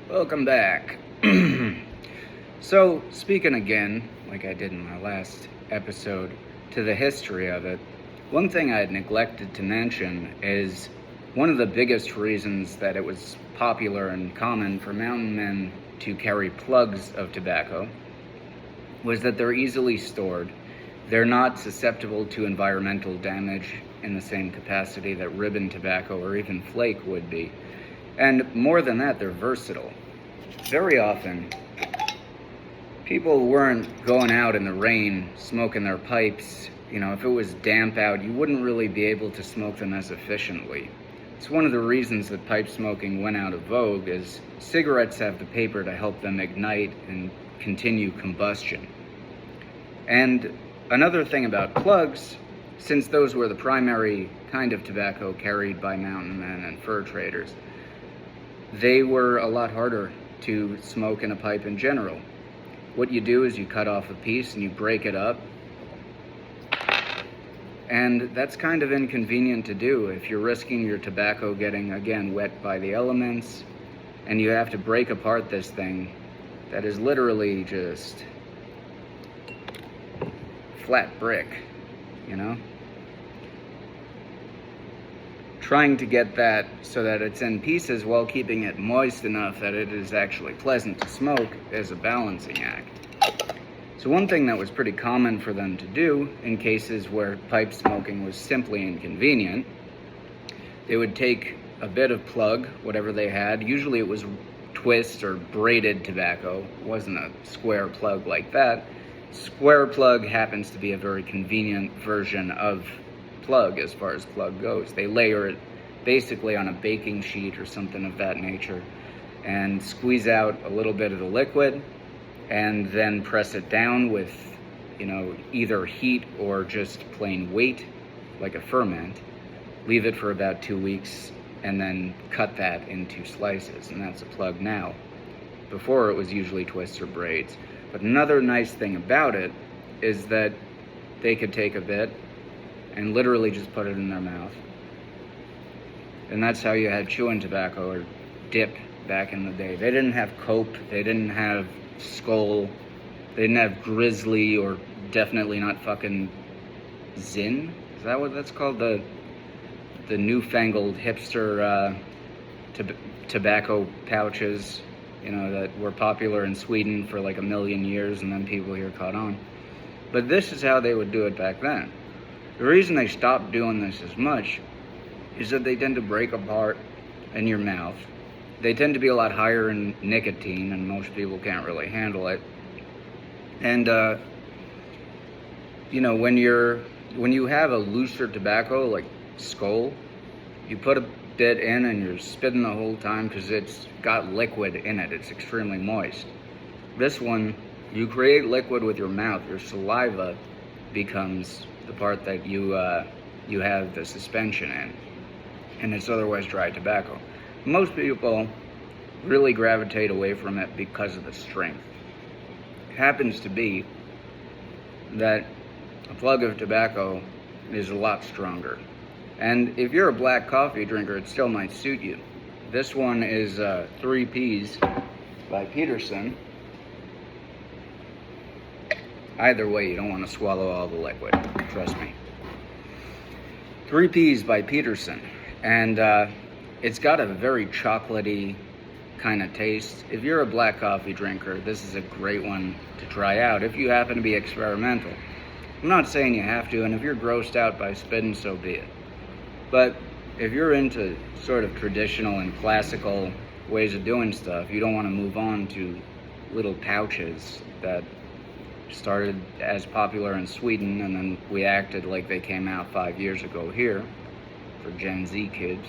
Welcome back. So, speaking again, like I did in my last episode, to the history of it, one thing I had neglected to mention is one of the biggest reasons that it was popular and common for mountain men to carry plugs of tobacco was that they're easily stored. They're not susceptible to environmental damage in the same capacity that ribbon tobacco or even flake would be. And more than that, they're versatile. Very often, people weren't going out in the rain smoking their pipes. If it was damp out, you wouldn't really be able to smoke them as efficiently. It's one of the reasons that pipe smoking went out of vogue, is cigarettes have the paper to help them ignite and continue combustion. And another thing about plugs, since those were the primary kind of tobacco carried by mountain men and fur traders, they were a lot harder to smoke in a pipe in general. What you do is you cut off a piece and you break it up. And that's kind of inconvenient to do if you're risking your tobacco getting, again, wet by the elements, and you have to break apart this thing that is literally just flat brick, Trying to get that so that it's in pieces while keeping it moist enough that it is actually pleasant to smoke is a balancing act. So one thing that was pretty common for them to do in cases where pipe smoking was simply inconvenient, they would take a bit of plug, whatever they had. Usually it was twist or braided tobacco. It wasn't a square plug like that. Square plug happens to be a very convenient version of plug as far as plug goes. They layer it basically on a baking sheet or something of that nature and squeeze out a little bit of the liquid and then press it down with, either heat or just plain weight, like a ferment. Leave it for about 2 weeks and then cut that into slices, and that's a plug now. Before, it was usually twists or braids. But another nice thing about it is that they could take a bit and literally just put it in their mouth. And that's how you had chewing tobacco or dip back in the day. They didn't have Cope, they didn't have Skull, they didn't have Grizzly, or definitely not fucking Zyn. Is that what that's called? The newfangled hipster tobacco pouches, that were popular in Sweden for like 1 million years, and then people here caught on. But this is how they would do it back then. The reason they stopped doing this as much is that they tend to break apart in your mouth. They tend to be a lot higher in nicotine, and most people can't really handle it. And, when you have a looser tobacco, like Skull, you put a bit in and you're spitting the whole time because it's got liquid in it. It's extremely moist. This one, you create liquid with your mouth. Your saliva becomes the part that you have the suspension in, and it's otherwise dry tobacco. Most people really gravitate away from it because of the strength. It happens to be that a plug of tobacco is a lot stronger. And if you're a black coffee drinker, it still might suit you. This one is 3 Ps by Peterson. Either way, you don't want to swallow all the liquid, trust me. 3 Ps by Peterson, and it's got a very chocolatey kind of taste. If you're a black coffee drinker, this is a great one to try out if you happen to be experimental. I'm not saying you have to, and if you're grossed out by spitting, so be it. But if you're into sort of traditional and classical ways of doing stuff, you don't want to move on to little pouches that started as popular in Sweden, and then we acted like they came out 5 years ago here for Gen Z kids.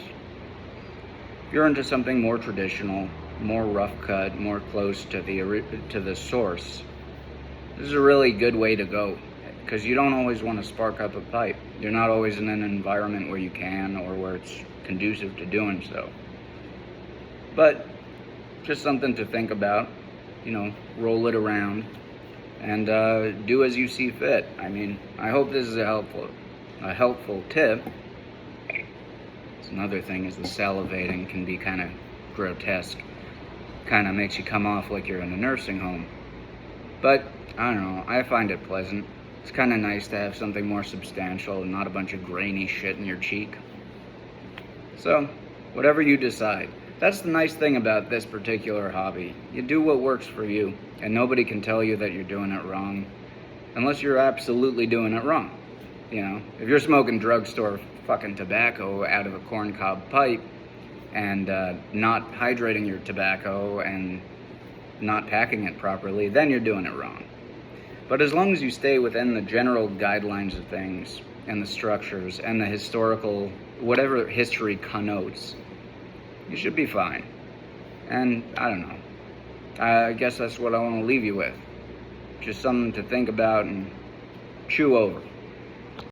If you're into something more traditional, more rough cut, more close to the source, this is a really good way to go, because you don't always want to spark up a pipe. You're not always in an environment where you can or where it's conducive to doing so. But just something to think about, roll it around and do as you see fit. I hope this is a helpful tip. It's another thing is the salivating can be kind of grotesque. kind of makes you come off like you're in a nursing home. But, I don't know, I find it pleasant. It's kind of nice to have something more substantial and not a bunch of grainy shit in your cheek. So, whatever you decide. That's the nice thing about this particular hobby. You do what works for you, and nobody can tell you that you're doing it wrong, unless you're absolutely doing it wrong. You know, if you're smoking drugstore fucking tobacco out of a corncob pipe and not hydrating your tobacco and not packing it properly, then you're doing it wrong. But as long as you stay within the general guidelines of things and the structures and the historical, whatever history connotes, you should be fine. And I don't know. I guess that's what I want to leave you with. Just something to think about and chew over.